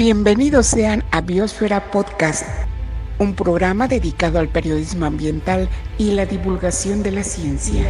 Bienvenidos sean a Biosfera Podcast, un programa dedicado al periodismo ambiental y la divulgación de la ciencia.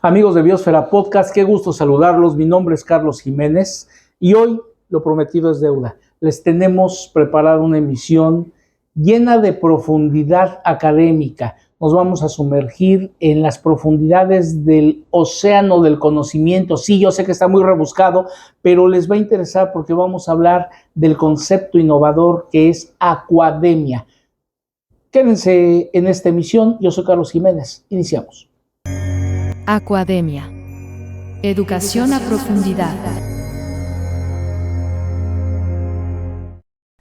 Amigos de Biosfera Podcast, qué gusto saludarlos. Mi nombre es Carlos Jiménez y hoy, lo prometido es deuda. Les tenemos preparada una emisión llena de profundidad académica. Nos vamos a sumergir en las profundidades del océano del conocimiento. Sí, yo sé que está muy rebuscado, pero les va a interesar porque vamos a hablar del concepto innovador que es acuademia. Quédense en esta emisión. Yo soy Carlos Jiménez. Iniciamos. Acuademia. Educación a profundidad.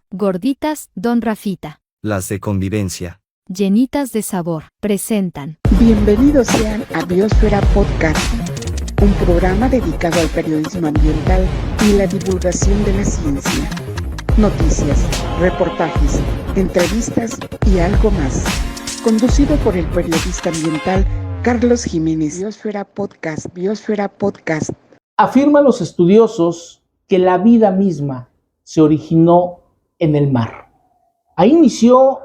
Gorditas, Don Rafita. Las de convivencia. Llenitas de sabor. Presentan. Bienvenidos sean a Biosfera Podcast, un programa dedicado al periodismo ambiental y la divulgación de la ciencia. Noticias, reportajes, entrevistas y algo más. Conducido por el periodista ambiental Carlos Jiménez. Biosfera Podcast, Biosfera Podcast. Afirman los estudiosos que la vida misma se originó en el mar. Ahí inició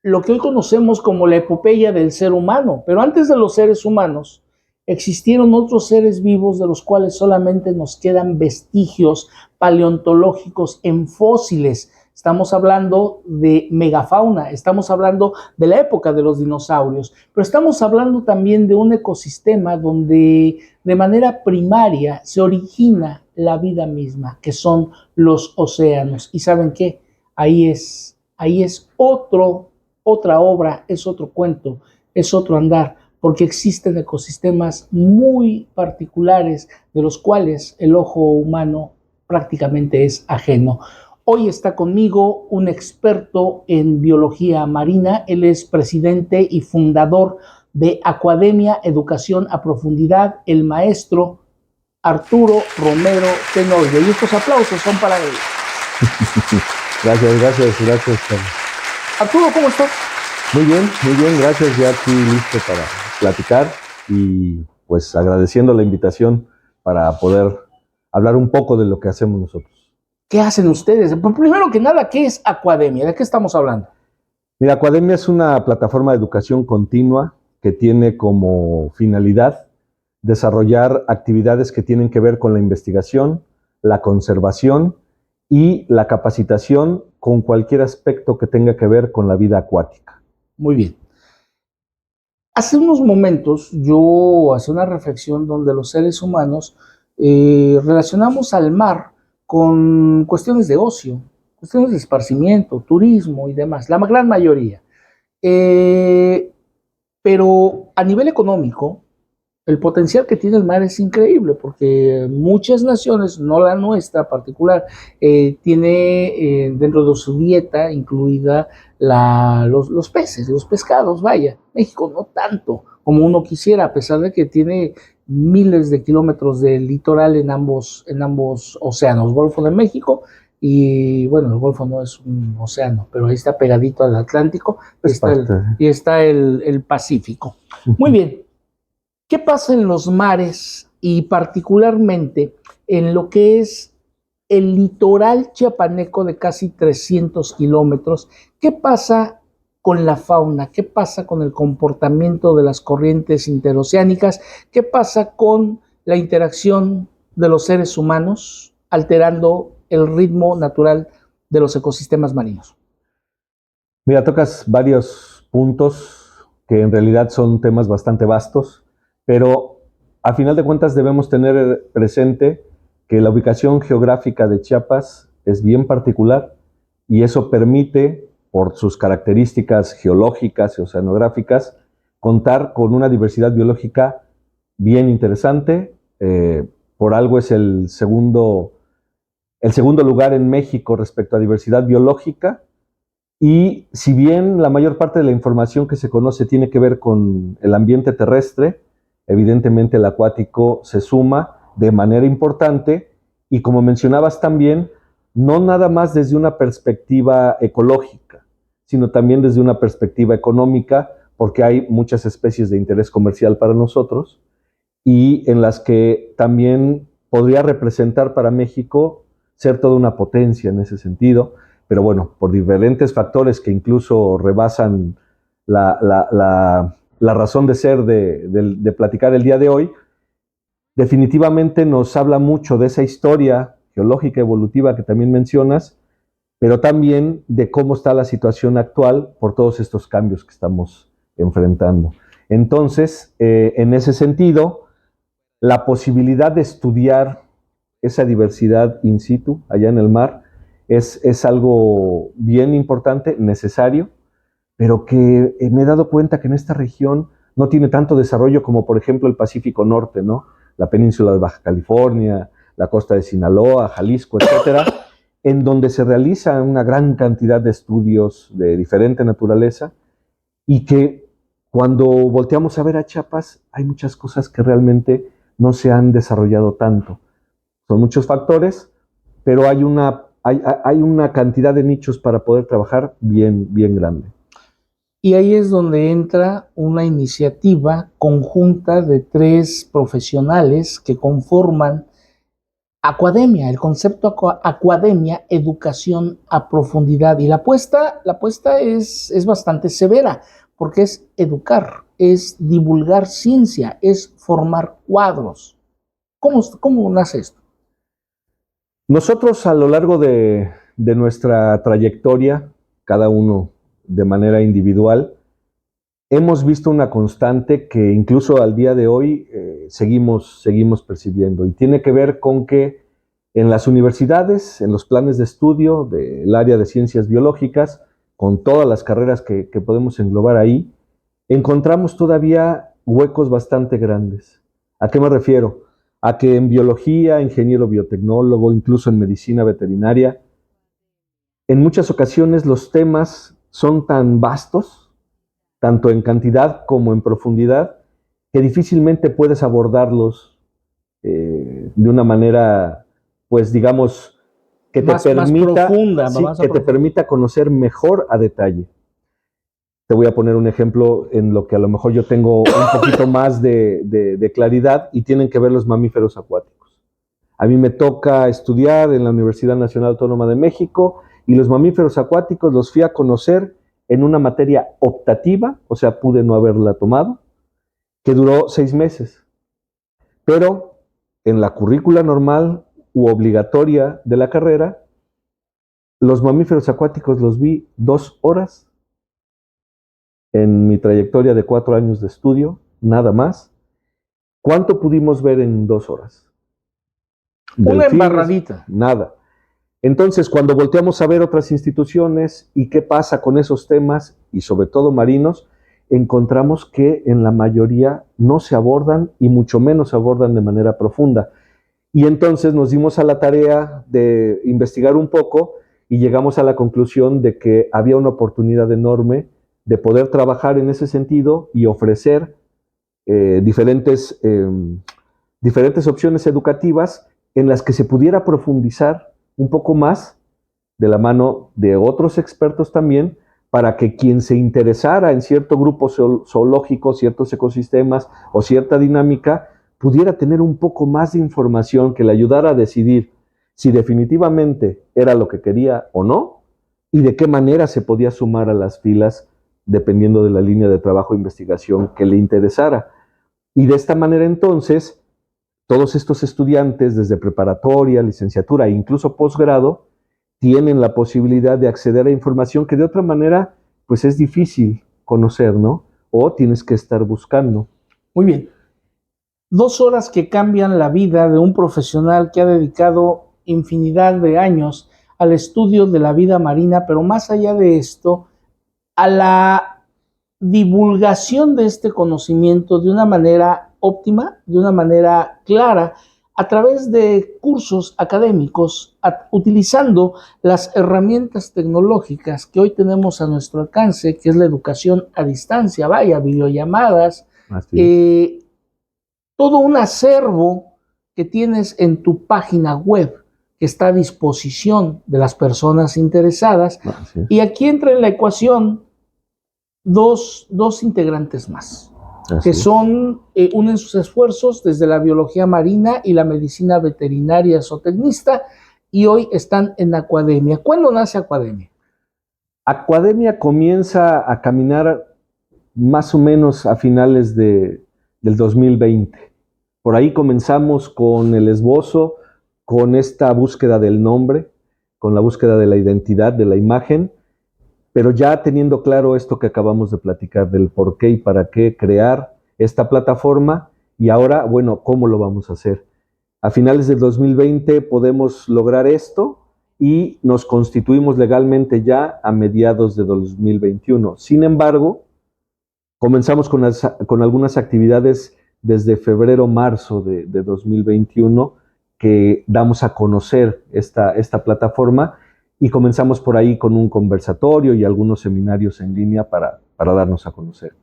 lo que hoy conocemos como la epopeya del ser humano, pero antes de los seres humanos existieron otros seres vivos de los cuales solamente nos quedan vestigios paleontológicos en fósiles. Estamos hablando de megafauna, estamos hablando de la época de los dinosaurios, pero estamos hablando también de un ecosistema donde de manera primaria se origina la vida misma, que son los océanos. ¿Y saben qué? Ahí es otra obra, es otro cuento, es otro andar, porque existen ecosistemas muy particulares de los cuales el ojo humano prácticamente es ajeno. Hoy está conmigo un experto en biología marina. Él es presidente y fundador de Acuademia Educación a Profundidad, el maestro Arturo Romero Tenorio. Y estos aplausos son para él. Gracias. Arturo, ¿cómo estás? Muy bien, gracias. Ya aquí listo para platicar y pues agradeciendo la invitación para poder hablar un poco de lo que hacemos nosotros. ¿Qué hacen ustedes? Primero que nada, ¿qué es Acuademia? ¿De qué estamos hablando? Mira, Acuademia es una plataforma de educación continua que tiene como finalidad desarrollar actividades que tienen que ver con la investigación, la conservación y la capacitación con cualquier aspecto que tenga que ver con la vida acuática. Muy bien. Hace unos momentos yo hacía una reflexión donde los seres humanos relacionamos al mar con cuestiones de ocio, cuestiones de esparcimiento, turismo y demás, la gran mayoría. Pero a nivel económico, el potencial que tiene el mar es increíble porque muchas naciones, no la nuestra particular, tiene dentro de su dieta incluida los peces, los pescados, vaya. México no tanto como uno quisiera, a pesar de que tiene miles de kilómetros de litoral en ambos océanos, Golfo de México y bueno, el Golfo no es un océano, pero ahí está pegadito al Atlántico, y está el Pacífico. Muy bien. ¿Qué pasa en los mares y particularmente en lo que es el litoral chiapaneco de casi 300 kilómetros? ¿Qué pasa con la fauna? ¿Qué pasa con el comportamiento de las corrientes interoceánicas? ¿Qué pasa con la interacción de los seres humanos alterando el ritmo natural de los ecosistemas marinos? Mira, tocas varios puntos que en realidad son temas bastante vastos, pero a final de cuentas debemos tener presente que la ubicación geográfica de Chiapas es bien particular y eso permite, por sus características geológicas y oceanográficas, contar con una diversidad biológica bien interesante. Por algo es el segundo lugar en México respecto a diversidad biológica. Y si bien la mayor parte de la información que se conoce tiene que ver con el ambiente terrestre, evidentemente el acuático se suma de manera importante y, como mencionabas también, no nada más desde una perspectiva ecológica, sino también desde una perspectiva económica, porque hay muchas especies de interés comercial para nosotros y en las que también podría representar para México ser toda una potencia en ese sentido, pero bueno, por diferentes factores que incluso rebasan la razón de ser de platicar el día de hoy, definitivamente nos habla mucho de esa historia geológica evolutiva que también mencionas, pero también de cómo está la situación actual por todos estos cambios que estamos enfrentando. Entonces, en ese sentido, la posibilidad de estudiar esa diversidad in situ, allá en el mar, es algo bien importante, necesario, pero que me he dado cuenta que en esta región no tiene tanto desarrollo como, por ejemplo, el Pacífico Norte, ¿no? La península de Baja California, la costa de Sinaloa, Jalisco, etcétera, en donde se realiza una gran cantidad de estudios de diferente naturaleza y que cuando volteamos a ver a Chiapas hay muchas cosas que realmente no se han desarrollado tanto. Son muchos factores, pero hay una cantidad de nichos para poder trabajar bien grande. Y ahí es donde entra una iniciativa conjunta de 3 profesionales que conforman Acuademia, el concepto Acuademia, educación a profundidad. Y la apuesta es bastante severa, porque es educar, es divulgar ciencia, es formar cuadros. ¿Cómo nace esto? Nosotros a lo largo de nuestra trayectoria, cada uno de manera individual, hemos visto una constante que incluso al día de hoy seguimos percibiendo, y tiene que ver con que en las universidades, en los planes de estudio del área de ciencias biológicas, con todas las carreras que podemos englobar ahí, encontramos todavía huecos bastante grandes. ¿A qué me refiero? A que en biología, ingeniero biotecnólogo, incluso en medicina veterinaria, en muchas ocasiones los temas son tan vastos, tanto en cantidad como en profundidad, que difícilmente puedes abordarlos de una manera, pues digamos, que te permita, profunda, sí, que te permita conocer mejor a detalle. Te voy a poner un ejemplo en lo que a lo mejor yo tengo un poquito más de claridad, y tienen que ver los mamíferos acuáticos. A mí me toca estudiar en la Universidad Nacional Autónoma de México, y los mamíferos acuáticos los fui a conocer en una materia optativa, o sea, pude no haberla tomado, que duró 6 meses. Pero en la currícula normal u obligatoria de la carrera, los mamíferos acuáticos los vi 2 horas en mi trayectoria de 4 años de estudio, nada más. ¿Cuánto pudimos ver en 2 horas? Una embarradita. Nada. Entonces, cuando volteamos a ver otras instituciones y qué pasa con esos temas, y sobre todo marinos, encontramos que en la mayoría no se abordan, y mucho menos se abordan de manera profunda. Y entonces nos dimos a la tarea de investigar un poco y llegamos a la conclusión de que había una oportunidad enorme de poder trabajar en ese sentido y ofrecer diferentes opciones educativas en las que se pudiera profundizar un poco más de la mano de otros expertos también, para que quien se interesara en cierto grupo zoológico, ciertos ecosistemas o cierta dinámica, pudiera tener un poco más de información que le ayudara a decidir si definitivamente era lo que quería o no, y de qué manera se podía sumar a las filas dependiendo de la línea de trabajo e investigación que le interesara. Y de esta manera entonces, todos estos estudiantes desde preparatoria, licenciatura e incluso posgrado tienen la posibilidad de acceder a información que de otra manera pues es difícil conocer, ¿no? O tienes que estar buscando. Muy bien. 2 horas que cambian la vida de un profesional que ha dedicado infinidad de años al estudio de la vida marina, pero más allá de esto, a la divulgación de este conocimiento de una manera óptima, de una manera clara, a través de cursos académicos, utilizando las herramientas tecnológicas que hoy tenemos a nuestro alcance, que es la educación a distancia, vaya, videollamadas, todo un acervo que tienes en tu página web, que está a disposición de las personas interesadas. Y aquí entra en la ecuación dos integrantes más, que son, unen sus esfuerzos desde la biología marina y la medicina veterinaria zootecnista, y hoy están en Acuademia. ¿Cuándo nace Acuademia? Acuademia comienza a caminar más o menos a finales del 2020. Por ahí comenzamos con el esbozo, con esta búsqueda del nombre, con la búsqueda de la identidad, de la imagen, pero ya teniendo claro esto que acabamos de platicar del por qué y para qué crear esta plataforma, y ahora, bueno, ¿cómo lo vamos a hacer? A finales del 2020 podemos lograr esto y nos constituimos legalmente ya a mediados de 2021. Sin embargo, comenzamos con algunas actividades desde febrero-marzo de 2021 que damos a conocer esta plataforma y comenzamos por ahí con un conversatorio y algunos seminarios en línea para darnos a conocer.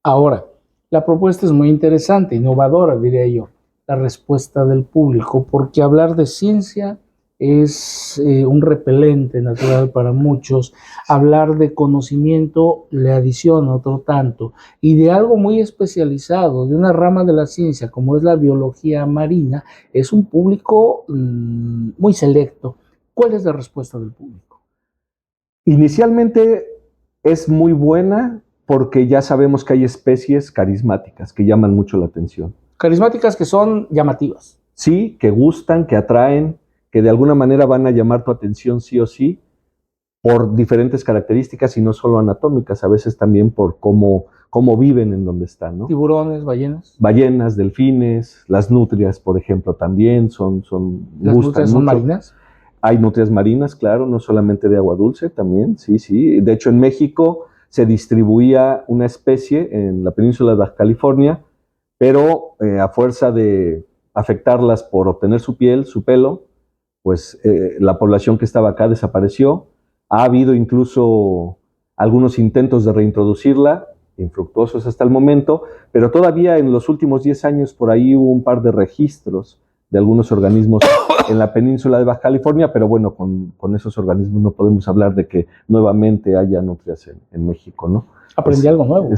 Ahora, la propuesta es muy interesante, innovadora, diría yo, la respuesta del público, porque hablar de ciencia es un repelente natural para muchos. Hablar de conocimiento le adiciona otro tanto, y de algo muy especializado, de una rama de la ciencia como es la biología marina, es un público muy selecto. ¿Cuál es la respuesta del público? Inicialmente es muy buena porque ya sabemos que hay especies carismáticas que llaman mucho la atención. Carismáticas que son llamativas. Sí, que gustan, que atraen, que de alguna manera van a llamar tu atención sí o sí, por diferentes características y no solo anatómicas, a veces también por cómo viven en donde están, ¿no? Tiburones, ballenas. Ballenas, delfines, las nutrias, por ejemplo, también son ¿Las nutrias son marinas? Hay nutrias marinas, claro, no solamente de agua dulce, también, sí. De hecho, en México se distribuía una especie en la península de Baja California, pero a fuerza de afectarlas por obtener su piel, su pelo, pues la población que estaba acá desapareció. Ha habido incluso algunos intentos de reintroducirla, infructuosos hasta el momento, pero todavía en los últimos 10 años por ahí hubo un par de registros de algunos organismos en la península de Baja California, pero bueno, con esos organismos no podemos hablar de que nuevamente haya nutrias en México, ¿no? Aprendí algo nuevo.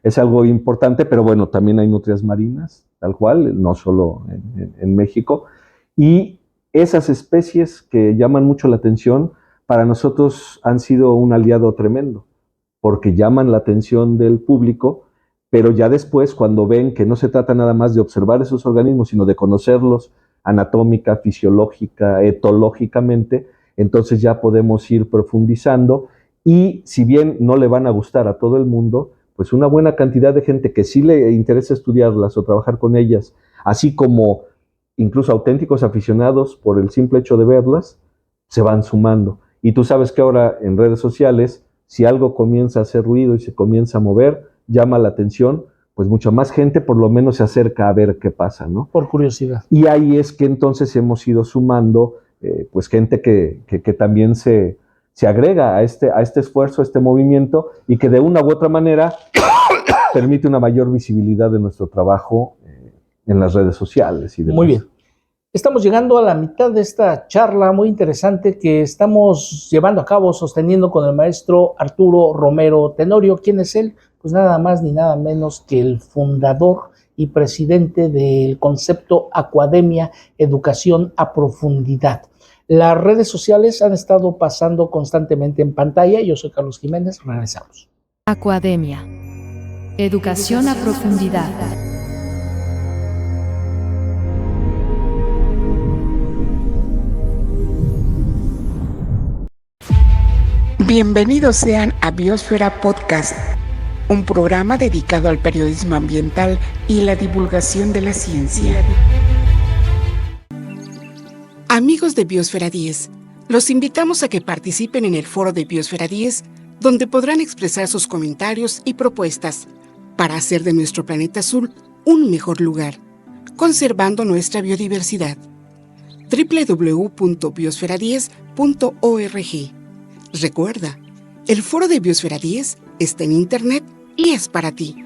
Es algo importante, pero bueno, también hay nutrias marinas, tal cual, no solo en México. Y esas especies que llaman mucho la atención, para nosotros han sido un aliado tremendo, porque llaman la atención del público, pero ya después, cuando ven que no se trata nada más de observar esos organismos, sino de conocerlos anatómica, fisiológica, etológicamente, entonces ya podemos ir profundizando, y si bien no le van a gustar a todo el mundo, pues una buena cantidad de gente que sí le interesa estudiarlas o trabajar con ellas, así como incluso auténticos aficionados por el simple hecho de verlas, se van sumando. Y tú sabes que ahora en redes sociales, si algo comienza a hacer ruido y se comienza a mover, llama la atención, pues mucha más gente por lo menos se acerca a ver qué pasa, ¿no? Por curiosidad. Y ahí es que entonces hemos ido sumando pues gente que también se agrega a este esfuerzo, a este movimiento, y que de una u otra manera permite una mayor visibilidad de nuestro trabajo en las redes sociales y demás. Muy bien. Estamos llegando a la mitad de esta charla muy interesante que estamos llevando a cabo, sosteniendo con el maestro Arturo Romero Tenorio. ¿Quién es él? Pues nada más ni nada menos que el fundador y presidente del concepto Acuademia, Educación a Profundidad. Las redes sociales han estado pasando constantemente en pantalla. Yo soy Carlos Jiménez. Regresamos. Acuademia. Educación a profundidad. Bienvenidos sean a Biosfera Podcast, un programa dedicado al periodismo ambiental y la divulgación de la ciencia. Amigos de Biosfera 10, los invitamos a que participen en el foro de Biosfera 10, donde podrán expresar sus comentarios y propuestas para hacer de nuestro planeta azul un mejor lugar, conservando nuestra biodiversidad. www.biosfera10.org. Recuerda, el foro de Biosfera 10 está en internet y es para ti.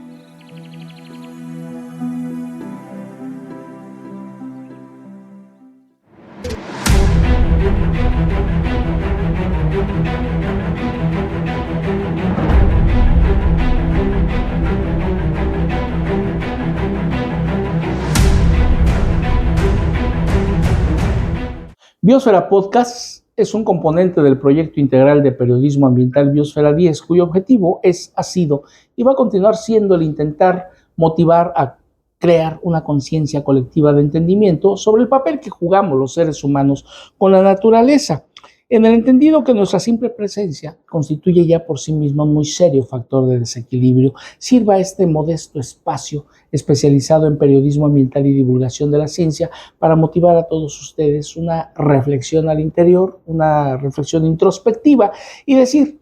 Biosfera Podcast es un componente del proyecto integral de periodismo ambiental Biosfera 10, cuyo objetivo ha sido y va a continuar siendo el intentar motivar a crear una conciencia colectiva de entendimiento sobre el papel que jugamos los seres humanos con la naturaleza, en el entendido que nuestra simple presencia constituye ya por sí misma un muy serio factor de desequilibrio. Sirva este modesto espacio especializado en periodismo ambiental y divulgación de la ciencia para motivar a todos ustedes una reflexión al interior, una reflexión introspectiva y decir,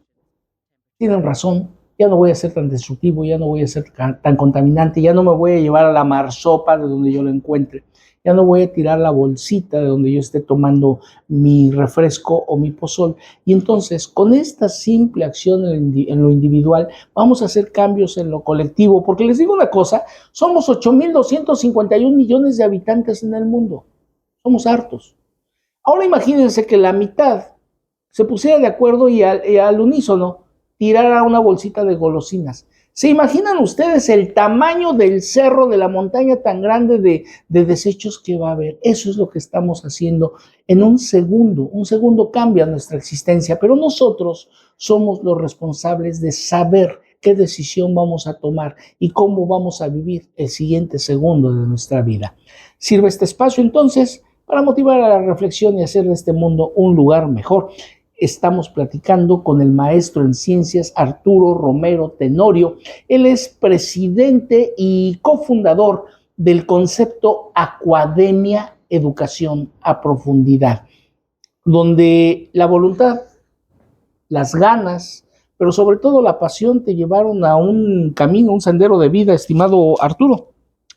tienen razón, ya no voy a ser tan destructivo, ya no voy a ser tan contaminante, ya no me voy a llevar a la marsopa de donde yo lo encuentre, ya no voy a tirar la bolsita de donde yo esté tomando mi refresco o mi pozol. Y entonces, con esta simple acción en lo individual, vamos a hacer cambios en lo colectivo, porque les digo una cosa, somos 8.251 millones de habitantes en el mundo, somos hartos. Ahora imagínense que la mitad se pusiera de acuerdo y al unísono tirara una bolsita de golosinas. ¿Se imaginan ustedes el tamaño del cerro, de la montaña tan grande de desechos que va a haber? Eso es lo que estamos haciendo en un segundo cambia nuestra existencia, pero nosotros somos los responsables de saber qué decisión vamos a tomar y cómo vamos a vivir el siguiente segundo de nuestra vida. Sirve este espacio entonces para motivar a la reflexión y hacer de este mundo un lugar mejor. Estamos platicando con el maestro en ciencias Arturo Romero Tenorio. Él es presidente y cofundador del concepto Aquademia Educación a Profundidad, donde la voluntad, las ganas, pero sobre todo la pasión te llevaron a un camino, un sendero de vida, estimado Arturo.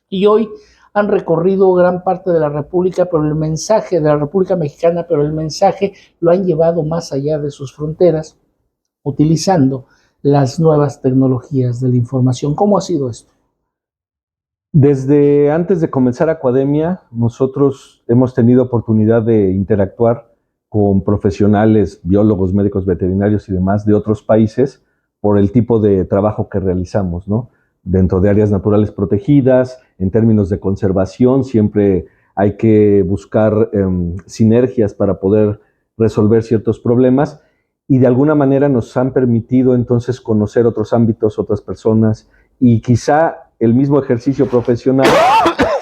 Y hoy han recorrido gran parte de la República, pero el mensaje de la República Mexicana, pero el mensaje lo han llevado más allá de sus fronteras, utilizando las nuevas tecnologías de la información. ¿Cómo ha sido esto? Desde antes de comenzar Aquademia, nosotros hemos tenido oportunidad de interactuar con profesionales, biólogos, médicos veterinarios y demás de otros países por el tipo de trabajo que realizamos, ¿no? Dentro de áreas naturales protegidas, en términos de conservación, siempre hay que buscar sinergias para poder resolver ciertos problemas y de alguna manera nos han permitido entonces conocer otros ámbitos, otras personas y quizá el mismo ejercicio profesional,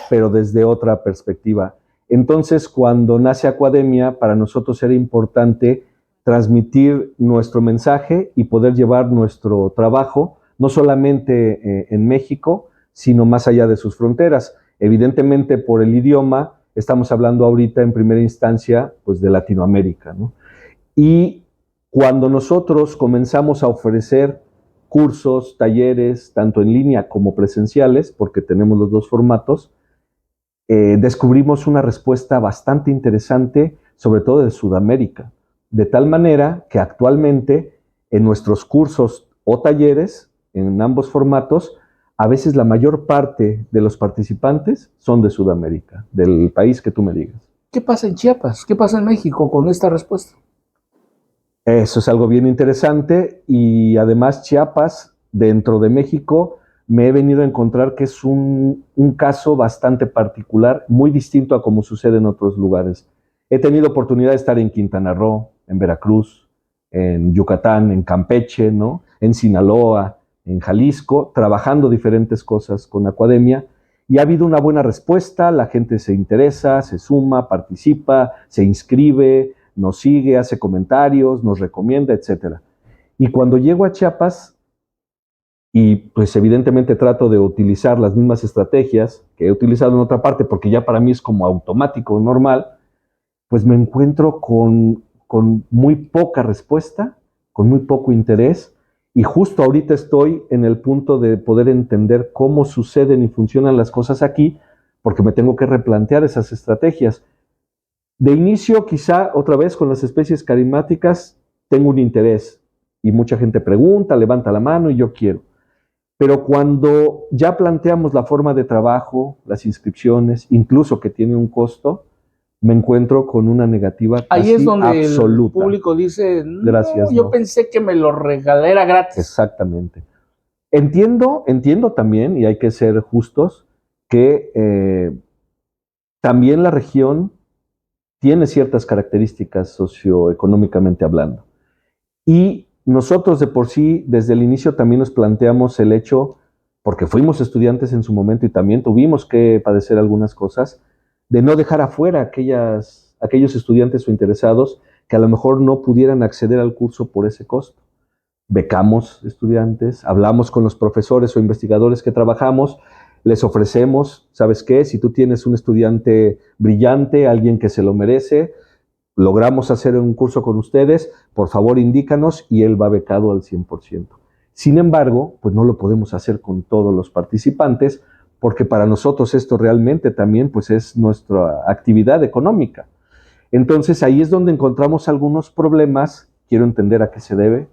pero desde otra perspectiva. Entonces, cuando nace Aquademia, para nosotros era importante transmitir nuestro mensaje y poder llevar nuestro trabajo no solamente en México, sino más allá de sus fronteras. Evidentemente, por el idioma, estamos hablando ahorita en primera instancia pues, de Latinoamérica, ¿no? Y cuando nosotros comenzamos a ofrecer cursos, talleres, tanto en línea como presenciales, porque tenemos los dos formatos, descubrimos una respuesta bastante interesante, sobre todo de Sudamérica, de tal manera que actualmente en nuestros cursos o talleres, en ambos formatos, a veces la mayor parte de los participantes son de Sudamérica, del país que tú me digas. ¿Qué pasa en Chiapas? ¿Qué pasa en México con esta respuesta? Eso es algo bien interesante y además Chiapas, dentro de México, me he venido a encontrar que es un caso bastante particular, muy distinto a como sucede en otros lugares. He tenido oportunidad de estar en Quintana Roo, en Veracruz, en Yucatán, en Campeche, ¿no? En Sinaloa, en Jalisco, trabajando diferentes cosas con Aquademia y ha habido una buena respuesta, la gente se interesa, se suma, participa, se inscribe, nos sigue, hace comentarios, nos recomienda, etc. Y cuando llego a Chiapas, y pues evidentemente trato de utilizar las mismas estrategias que he utilizado en otra parte, porque ya para mí es como automático, normal, pues me encuentro con muy poca respuesta, con muy poco interés, y justo ahorita estoy en el punto de poder entender cómo suceden y funcionan las cosas aquí, porque me tengo que replantear esas estrategias. De inicio, quizá otra vez con las especies carismáticas, tengo un interés, y mucha gente pregunta, levanta la mano y yo quiero. Pero cuando ya planteamos la forma de trabajo, las inscripciones, incluso que tiene un costo, me encuentro con una negativa casi Ahí es donde absoluta. El público dice, no, Gracias, yo no. Pensé que me lo regalara gratis. Exactamente. Entiendo también, y hay que ser justos, que también la región tiene ciertas características socioeconómicamente hablando. Y nosotros de por sí, desde el inicio también nos planteamos el hecho, porque fuimos estudiantes en su momento y también tuvimos que padecer algunas cosas, de no dejar afuera aquellos estudiantes o interesados que a lo mejor no pudieran acceder al curso por ese costo. Becamos estudiantes, hablamos con los profesores o investigadores que trabajamos, les ofrecemos, ¿sabes qué? Si tú tienes un estudiante brillante, alguien que se lo merece, logramos hacer un curso con ustedes, por favor indícanos y él va becado al 100%. Sin embargo, pues no lo podemos hacer con todos los participantes, porque para nosotros esto realmente también pues es nuestra actividad económica. Entonces ahí es donde encontramos algunos problemas, quiero entender a qué se debe,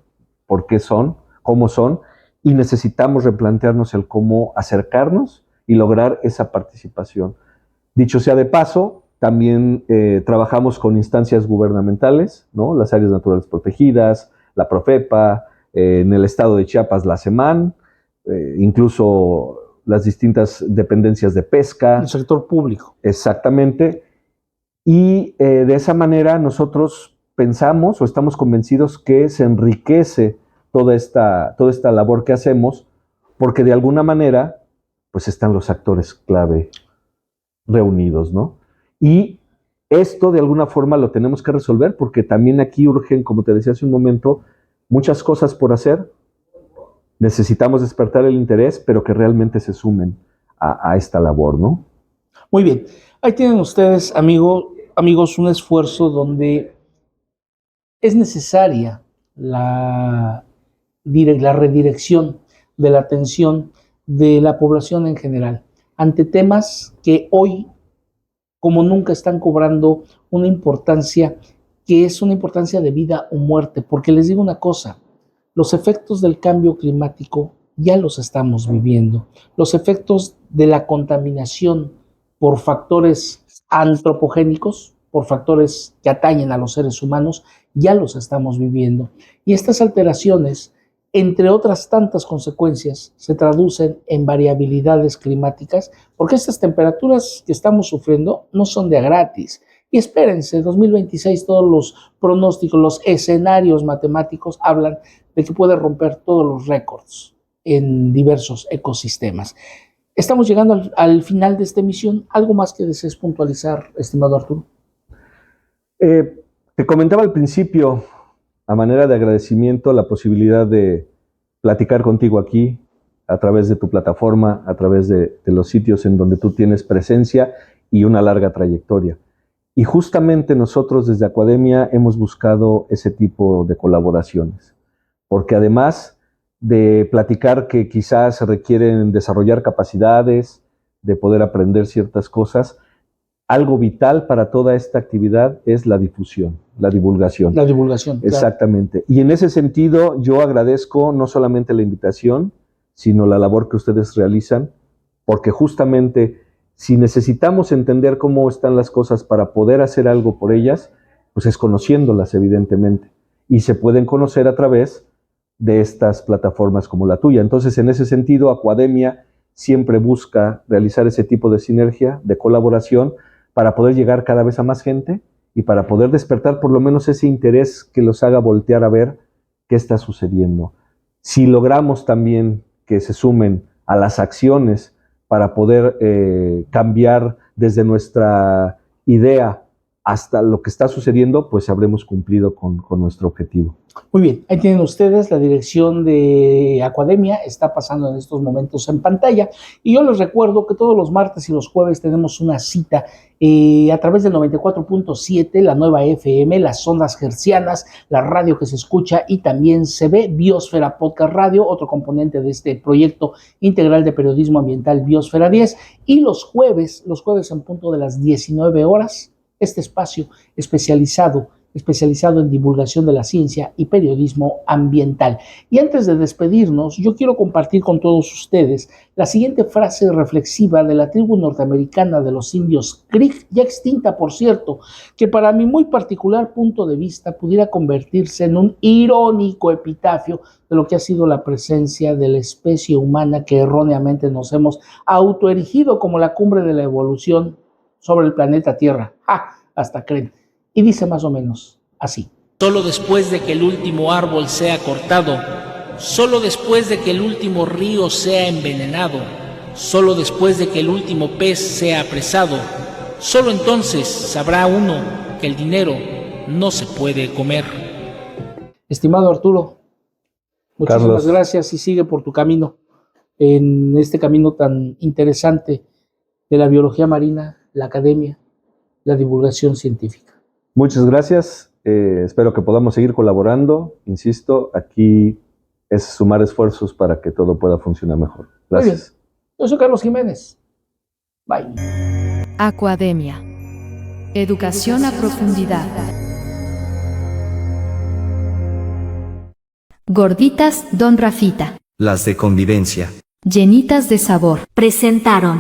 por qué son, cómo son, y necesitamos replantearnos el cómo acercarnos y lograr esa participación. Dicho sea de paso, también trabajamos con instancias gubernamentales, ¿no? Las áreas naturales protegidas, la Profepa, en el estado de Chiapas la SEMAN, incluso las distintas dependencias de pesca. El sector público. Exactamente. Y de esa manera nosotros pensamos o estamos convencidos que se enriquece toda esta labor que hacemos, porque de alguna manera pues están los actores clave reunidos, ¿no? Y esto de alguna forma lo tenemos que resolver, porque también aquí urgen, como te decía hace un momento, muchas cosas por hacer. Necesitamos despertar el interés, pero que realmente se sumen a esta labor, ¿no? Muy bien. Ahí tienen ustedes, amigos, un esfuerzo donde es necesaria la redirección de la atención de la población en general ante temas que hoy, como nunca, están cobrando una importancia que es una importancia de vida o muerte. Porque les digo una cosa, los efectos del cambio climático ya los estamos viviendo. Los efectos de la contaminación por factores antropogénicos, por factores que atañen a los seres humanos, ya los estamos viviendo. Y estas alteraciones, entre otras tantas consecuencias, se traducen en variabilidades climáticas, porque estas temperaturas que estamos sufriendo no son de a gratis. Y espérense, 2026 todos los pronósticos, los escenarios matemáticos hablan de que puede romper todos los récords en diversos ecosistemas. Estamos llegando al final de esta emisión. ¿Algo más que desees puntualizar, estimado Arturo? Te comentaba al principio, a manera de agradecimiento, la posibilidad de platicar contigo aquí, a través de tu plataforma, a través de los sitios en donde tú tienes presencia y una larga trayectoria. Y justamente nosotros desde Aquademia hemos buscado ese tipo de colaboraciones, porque además de platicar que quizás se requieren desarrollar capacidades, de poder aprender ciertas cosas, algo vital para toda esta actividad es la difusión, la divulgación. La divulgación. Exactamente. Claro. Y en ese sentido yo agradezco no solamente la invitación, sino la labor que ustedes realizan, porque justamente si necesitamos entender cómo están las cosas para poder hacer algo por ellas, pues es conociéndolas evidentemente. Y se pueden conocer a través de estas plataformas como la tuya. Entonces, en ese sentido, Aquademia siempre busca realizar ese tipo de sinergia, de colaboración, para poder llegar cada vez a más gente y para poder despertar por lo menos ese interés que los haga voltear a ver qué está sucediendo. Si logramos también que se sumen a las acciones para poder cambiar desde nuestra idea hasta lo que está sucediendo, pues habremos cumplido con nuestro objetivo. Muy bien, ahí tienen ustedes la dirección de Aquademia, está pasando en estos momentos en pantalla, y yo les recuerdo que todos los martes y los jueves tenemos una cita a través del 94.7, la nueva FM, las ondas hertzianas, la radio que se escucha y también se ve, Biosfera Podcast Radio, otro componente de este proyecto integral de periodismo ambiental Biosfera 10, y los jueves en punto de las 19 horas, este espacio especializado en divulgación de la ciencia y periodismo ambiental. Y antes de despedirnos, yo quiero compartir con todos ustedes la siguiente frase reflexiva de la tribu norteamericana de los indios Creek, ya extinta por cierto, que para mi muy particular punto de vista pudiera convertirse en un irónico epitafio de lo que ha sido la presencia de la especie humana que erróneamente nos hemos autoerigido como la cumbre de la evolución sobre el planeta Tierra. ¡Ja! Hasta creen. y dice más o menos así. Solo después de que el último árbol sea cortado, solo después de que el último río sea envenenado, solo después de que el último pez sea apresado, solo entonces sabrá uno que el dinero no se puede comer. Estimado Arturo, muchísimas Carlos. gracias y sigue por tu camino, en este camino tan interesante de la biología marina, la academia, la divulgación científica. Muchas gracias. Espero que podamos seguir colaborando. Insisto, aquí es sumar esfuerzos para que todo pueda funcionar mejor. Muy bien. Gracias. Yo soy Carlos Jiménez. Bye. Aquademia. Educación a profundidad. Gorditas Don Rafita. Las de convivencia. Llenitas de sabor. Presentaron